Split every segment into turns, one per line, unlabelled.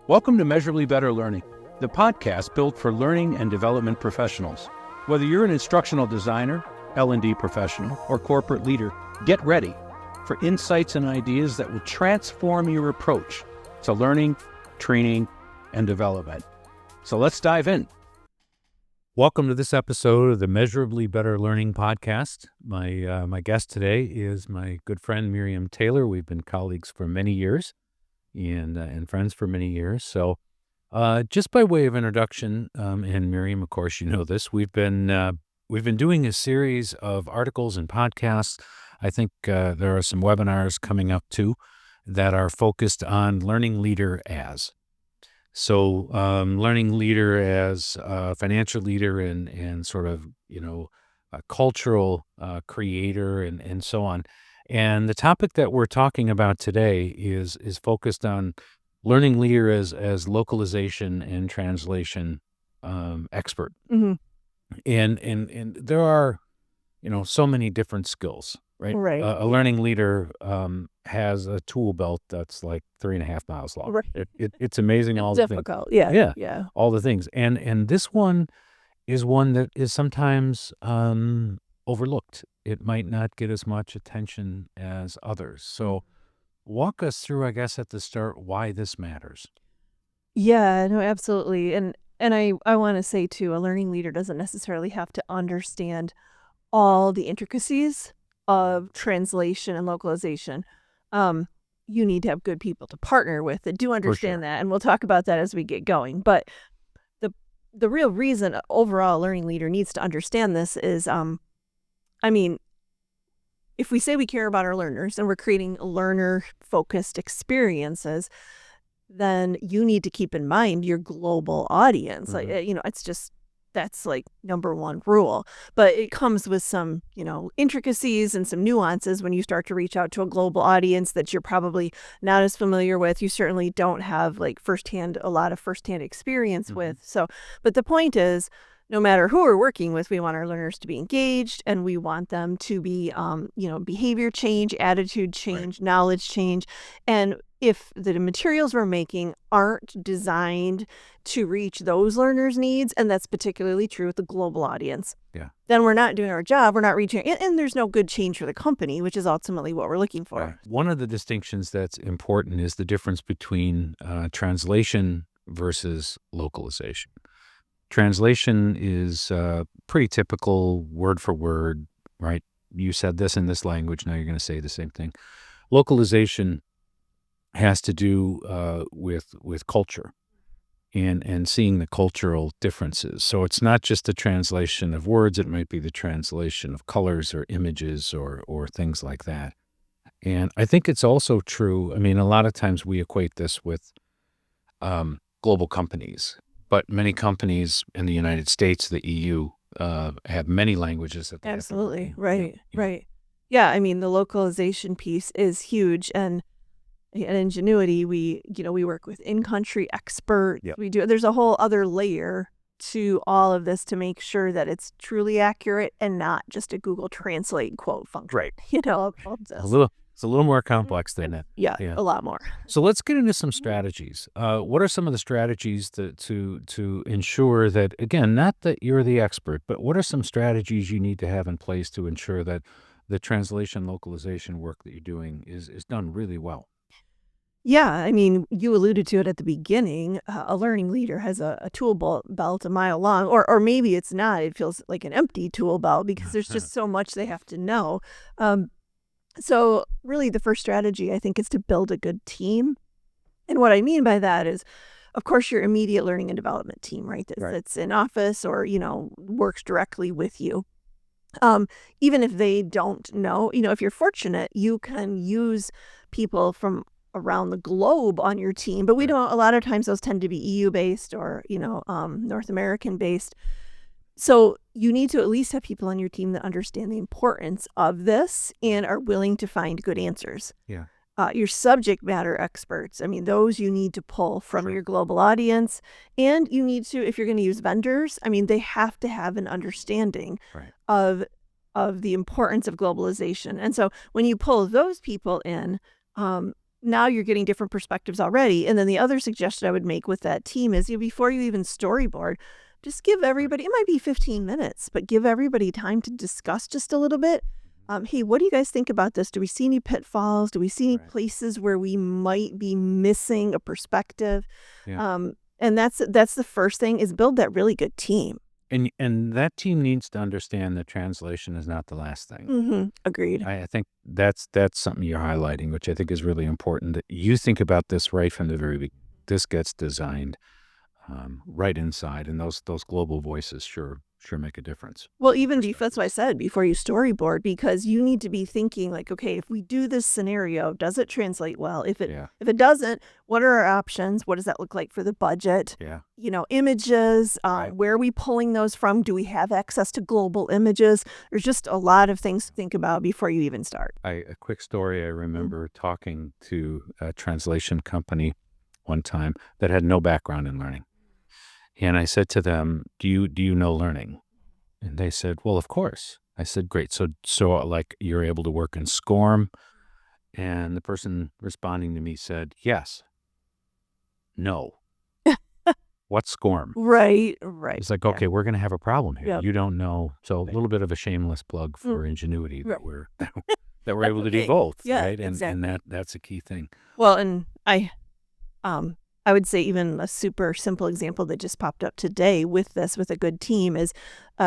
Welcome to Measurably Better Learning, the podcast built for learning and development professionals. Whether you're an instructional designer, L&D professional, or corporate leader, get ready for insights and ideas that will transform your approach to learning, training, and development. So let's dive in. Welcome to this episode of the Measurably Better Learning podcast. My guest today is my good friend Miriam Taylor. We've been colleagues for many years and friends for many years. So just by way of introduction, and Miriam, of course, you know this, we've been doing a series of articles and podcasts. I think there are some webinars coming up too that are focused on learning leader as. So learning leader as a financial leader and sort of, a cultural creator and so on. And the topic that we're talking about today is focused on learning leader as localization and translation expert.
Mm-hmm.
And there are, so many different skills, right?
Right.
A learning leader has a tool belt that's like 3.5 miles long.
Right.
It's amazing. All
difficult.
the things.
Yeah.
All the things. And this one is one that is sometimes overlooked. It might not get as much attention as others. So walk us through, I guess, at the start, why this matters.
Yeah, no, absolutely. And I want to say too, a learning leader doesn't necessarily have to understand all the intricacies of translation and localization. You need to have good people to partner with that do understand that. And we'll talk about that as we get going. But the real reason overall a learning leader needs to understand this is, if we say we care about our learners and we're creating learner-focused experiences, then you need to keep in mind your global audience.
Mm-hmm.
It's just, that's like number one rule. But it comes with some, intricacies and some nuances when you start to reach out to a global audience that you're probably not as familiar with. You certainly don't have like a lot of firsthand experience
Mm-hmm.
with. So, but the point is, no matter who we're working with, we want our learners to be engaged and we want them to be, behavior change, attitude change,
Right.
knowledge change. And if the materials we're making aren't designed to reach those learners' needs, and that's particularly true with the global audience, then we're not doing our job. We're not reaching, and there's no good change for the company, which is ultimately what we're looking for.
Right. One of the distinctions that's important is the difference between translation versus localization. Translation is pretty typical word for word, right? You said this in this language, now you're going to say the same thing. Localization has to do with culture and seeing the cultural differences. So it's not just the translation of words, it might be the translation of colors or images or things like that. And I think it's also true, a lot of times we equate this with global companies. But many companies in the United States, the EU, have many languages that they
Absolutely.
have to
Right. Yeah, the localization piece is huge. And at Ingenuity, we work with in-country experts.
Yep.
There's a whole other layer to all of this to make sure that it's truly accurate and not just a Google Translate quote function.
Right. It's a little more complex than that.
Yeah, a lot more.
So let's get into some strategies. What are some of the strategies to ensure that, again, not that you're the expert, but what are some strategies you need to have in place to ensure that the translation localization work that you're doing is done really well?
Yeah, you alluded to it at the beginning. A learning leader has a tool belt a mile long, or maybe it's not. It feels like an empty tool belt because there's just so much they have to know. So really the first strategy, I think, is to build a good team. And what I mean by that is, of course, your immediate learning and development team, right? That's in office or, works directly with you. Even if they don't know, if you're fortunate, you can use people from around the globe on your team. But a lot of times those tend to be EU-based or, North American-based. So you need to at least have people on your team that understand the importance of this and are willing to find good answers.
Yeah.
Your subject matter experts, those you need to pull from your global audience. And you need to, if you're going to use vendors, they have to have an understanding of the importance of globalization. And so when you pull those people in, now you're getting different perspectives already. And then the other suggestion I would make with that team is, before you even storyboard, just give everybody, it might be 15 minutes, but give everybody time to discuss just a little bit. Hey, what do you guys think about this? Do we see any pitfalls? Do we see any places where we might be missing a perspective?
Yeah.
And that's the first thing, is build that really good team.
And that team needs to understand that translation is not the last thing.
Agreed.
I think that's something you're highlighting, which I think is really important, that you think about this right from the very beginning. This gets designed right inside, and those global voices sure make a difference.
Well, that's what I said, before you storyboard, because you need to be thinking like, okay, if we do this scenario, does it translate well? If it doesn't, what are our options? What does that look like for the budget?
Yeah.
Images, where are we pulling those from? Do we have access to global images? There's just a lot of things to think about before you even start.
A quick story. I remember talking to a translation company one time that had no background in learning. And I said to them, do you know learning? And they said, well, of course. I said, great. So like, you're able to work in SCORM? And the person responding to me said, yes. No. What's SCORM?
Right.
It's like, okay, we're going to have a problem here.
Yep.
You don't know. So a little bit of a shameless plug for Ingenuity that we're able to do both, right? And that's a key thing.
Well, and I would say even a super simple example that just popped up today with a good team is,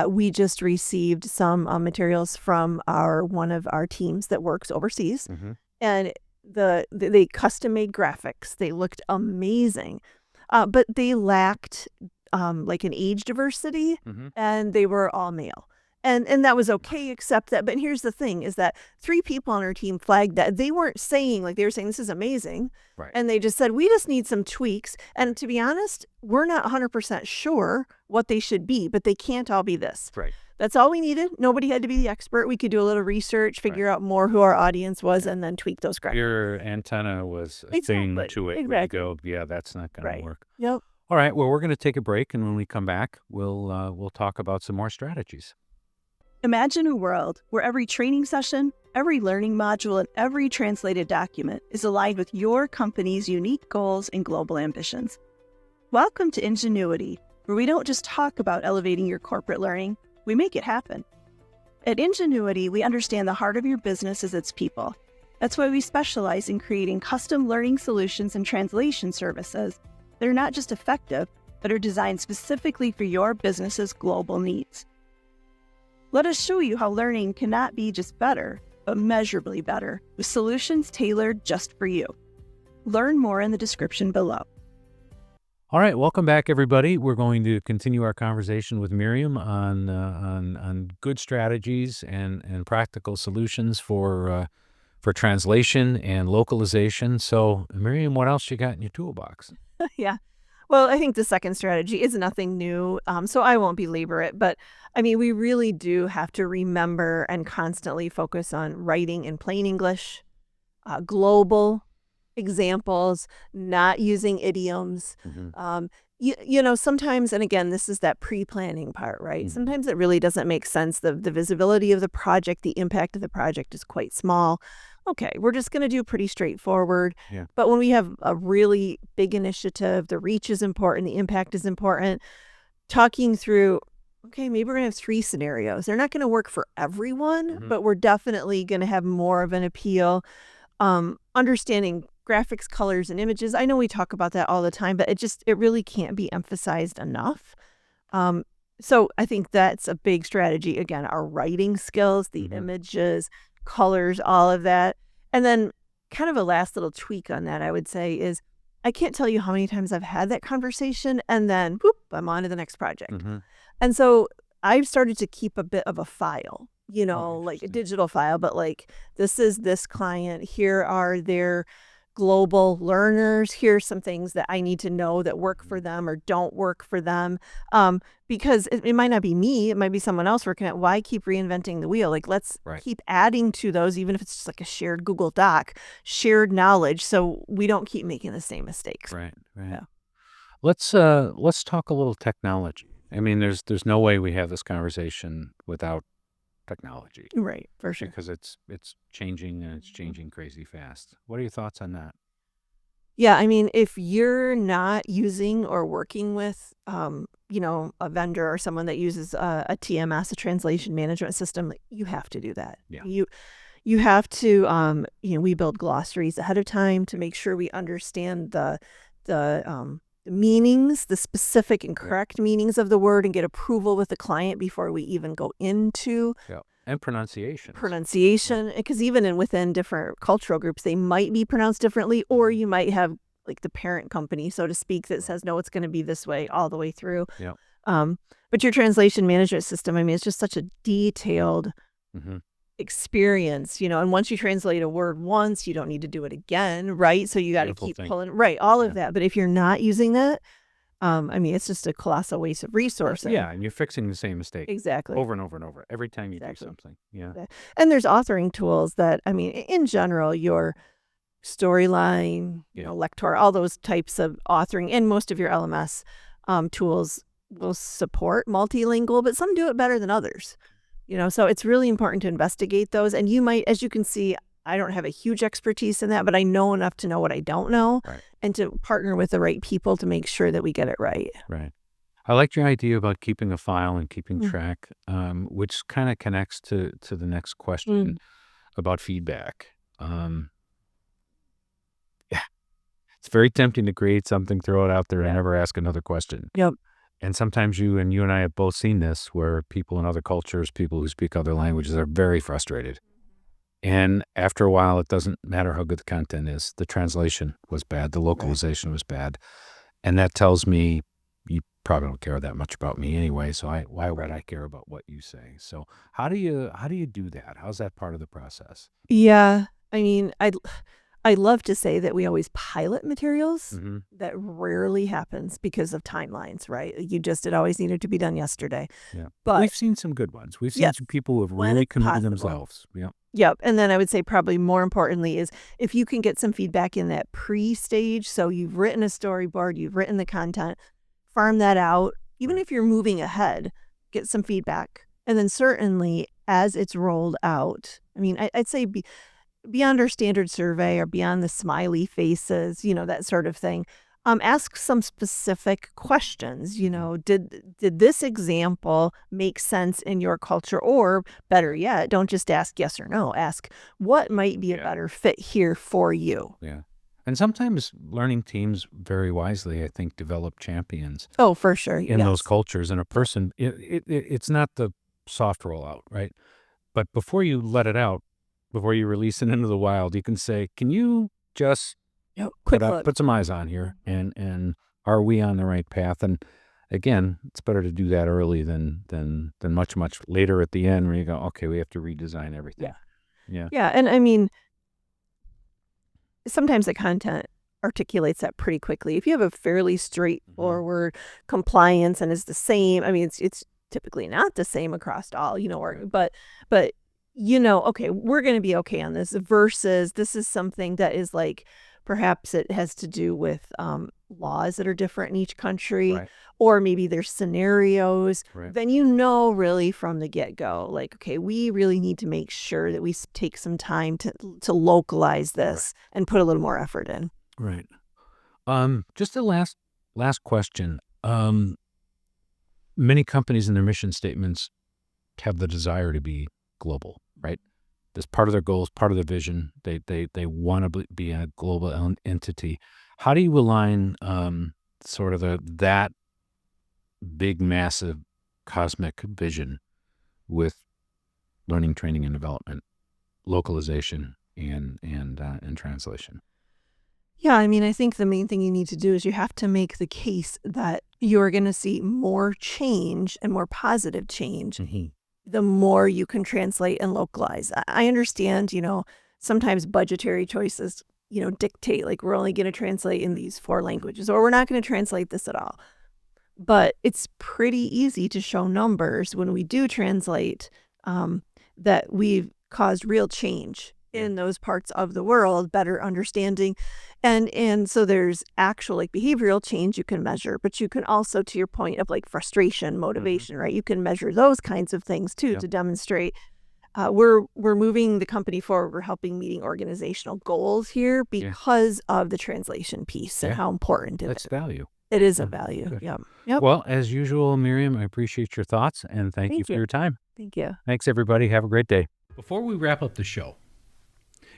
we just received some materials from one of our teams that works overseas, and they custom made graphics. They looked amazing, but they lacked like an age diversity, and they were all male. And that was okay, except that, but here's the thing, is that 3 people on our team flagged that. They weren't saying, like, they were saying, this is amazing.
Right.
And they just said, we just need some tweaks. And to be honest, we're not 100% sure what they should be, but they can't all be this.
Right.
That's all we needed. Nobody had to be the expert. We could do a little research, figure out more who our audience was, and then tweak those graphics.
Your antenna was a thing to it.
Exactly.
Go, yeah, that's not going to work.
Yep.
All right. Well, we're going to take a break, and when we come back, we'll talk about some more strategies.
Imagine a world where every training session, every learning module, and every translated document is aligned with your company's unique goals and global ambitions. Welcome to Ingenuity, where we don't just talk about elevating your corporate learning, we make it happen. At Ingenuity, we understand the heart of your business is its people. That's why we specialize in creating custom learning solutions and translation services that are not just effective, but are designed specifically for your business's global needs. Let us show you how learning cannot be just better, but measurably better, with solutions tailored just for you. Learn more in the description below.
All right, welcome back, everybody. We're going to continue our conversation with Miriam on good strategies and practical solutions for translation and localization. So, Miriam, what else you got in your toolbox?
Yeah. Well, I think the second strategy is nothing new, so I won't belabor it. But, I mean, we really do have to remember and constantly focus on writing in plain English, global examples, not using idioms. Sometimes, and again, this is that pre-planning part, right? Sometimes it really doesn't make sense. The visibility of the project, the impact of the project is quite small. Okay, we're just going to do pretty straightforward.
Yeah.
But when we have a really big initiative, the reach is important, the impact is important. Talking through, okay, maybe we're going to have 3 scenarios. They're not going to work for everyone, but we're definitely going to have more of an appeal. Understanding graphics, colors, and images. I know we talk about that all the time, but it really can't be emphasized enough. So I think that's a big strategy. Again, our writing skills, the images, colors, all of that. And then kind of a last little tweak on that, I would say, is I can't tell you how many times I've had that conversation and then whoop, I'm on to the next project. And so I've started to keep a bit of a file, like a digital file, but like, this is this client, here are their global learners, here's some things that I need to know that work for them or don't work for them. Because it might not be me, it might be someone else working at. Why keep reinventing the wheel? Like, let's keep adding to those, even if it's just like a shared Google Doc, shared knowledge, so we don't keep making the same mistakes.
Right.
Yeah.
Let's talk a little technology. I mean, there's no way we have this conversation without technology.
Right, for sure.
Because it's changing, and it's changing crazy fast. What are your thoughts on that?
Yeah, I mean, if you're not using or working with, a vendor or someone that uses a TMS, a translation management system, you have to do that.
Yeah.
You have to, we build glossaries ahead of time to make sure we understand the meanings, the specific and correct meanings of the word, and get approval with the client before we even go into
Yeah. And pronunciation.
pronunciation. Because even within different cultural groups, they might be pronounced differently, or you might have like the parent company, so to speak, that says, no, it's going to be this way all the way through.
Yeah.
But your translation management system, I mean, it's just such a detailed experience, and once you translate a word once, you don't need to do it again, right? So you got to keep pulling, right, all of that. But if you're not using that, I mean, it's just a colossal waste of resources.
Yeah, and you're fixing the same mistake
Exactly.
over and over and over every time you do something. Yeah.
And there's authoring tools that, I mean, in general, your Storyline, Lector, all those types of authoring, and most of your LMS tools will support multilingual, but some do it better than others. So it's really important to investigate those. And you might, as you can see, I don't have a huge expertise in that, but I know enough to know what I don't know, and to partner with the right people to make sure that we get it right.
Right. I liked your idea about keeping a file and keeping track, which kind of connects to the next question about feedback. It's very tempting to create something, throw it out there, and never ask another question.
Yep.
And sometimes you and I have both seen this, where people in other cultures, people who speak other languages, are very frustrated. And after a while, it doesn't matter how good the content is. The translation was bad. The localization was bad. And that tells me you probably don't care that much about me anyway, so why would I care about what you say? So how do you do that? How's that part of the process?
Yeah. I mean, I love to say that we always pilot materials. That rarely happens because of timelines, right? It always needed to be done yesterday.
Yeah.
But
we've seen some good ones. We've seen some people who have really committed themselves. Yeah.
Yep. And then I would say probably more importantly is if you can get some feedback in that pre-stage. So you've written a storyboard, you've written the content, farm that out. Even if you're moving ahead, get some feedback. And then certainly as it's rolled out, I mean, I'd say beyond our standard survey or beyond the smiley faces, that sort of thing, ask some specific questions. Did this example make sense in your culture? Or better yet, don't just ask yes or no. Ask what might be a better fit here for you.
Yeah. And sometimes learning teams, very wisely, I think, develop champions.
Oh, for sure.
In those cultures. And a person, it's not the soft rollout, right? But before you let it out, before you release it into the wild, you can say, can you just put some eyes on here, and are we on the right path? And again, it's better to do that early than much later at the end, where you go, okay, we have to redesign everything. Yeah.
And I mean, sometimes the content articulates that pretty quickly. If you have a fairly straightforward compliance and is the same, I mean, it's typically not the same across all, but okay, we're going to be okay on this, versus this is something that is like, perhaps it has to do with laws that are different in each country, or maybe there's scenarios. Then really from the get-go, like, okay, we really need to make sure that we take some time to localize this and put a little more effort in.
Right. Just the last question. Many companies in their mission statements have the desire to be global, right? That's part of their goals, part of their vision. They want to be a global entity. How do you align sort of that big, massive, cosmic vision with learning, training, and development, localization, and translation?
Yeah, I mean, I think the main thing you need to do is you have to make the case that you're going to see more change and more positive change the more you can translate and localize. I understand, sometimes budgetary choices, dictate, like, we're only going to translate in these 4 languages, or we're not going to translate this at all. But it's pretty easy to show numbers when we do translate that we've caused real change in those parts of the world, better understanding. And so there's actual like behavioral change you can measure, but you can also, to your point of like frustration, motivation, right? You can measure those kinds of things too to demonstrate. we're moving the company forward. We're helping meeting organizational goals here because of the translation piece and how important it
That's
is.
value.
It is a value.
Good.
Yep.
Well, as usual, Miriam, I appreciate your thoughts and thank you for your time.
Thank you.
Thanks, everybody. Have a great day. Before we wrap up the show,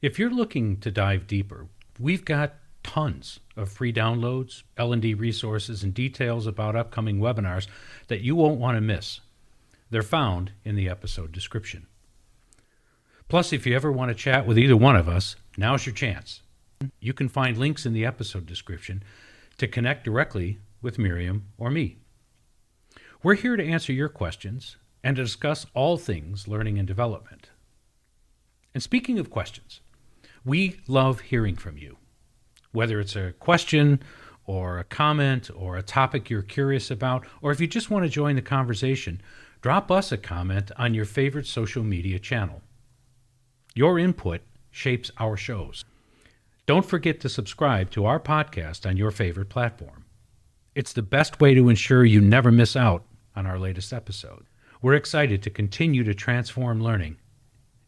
if you're looking to dive deeper, we've got tons of free downloads, L&D resources, and details about upcoming webinars that you won't want to miss. They're found in the episode description. Plus, if you ever want to chat with either one of us, now's your chance. You can find links in the episode description to connect directly with Miriam or me. We're here to answer your questions and to discuss all things learning and development. And speaking of questions, we love hearing from you. Whether it's a question or a comment or a topic you're curious about, or if you just want to join the conversation, drop us a comment on your favorite social media channel. Your input shapes our shows. Don't forget to subscribe to our podcast on your favorite platform. It's the best way to ensure you never miss out on our latest episode. We're excited to continue to transform learning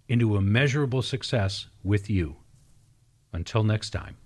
into a measurable success with you. Until next time.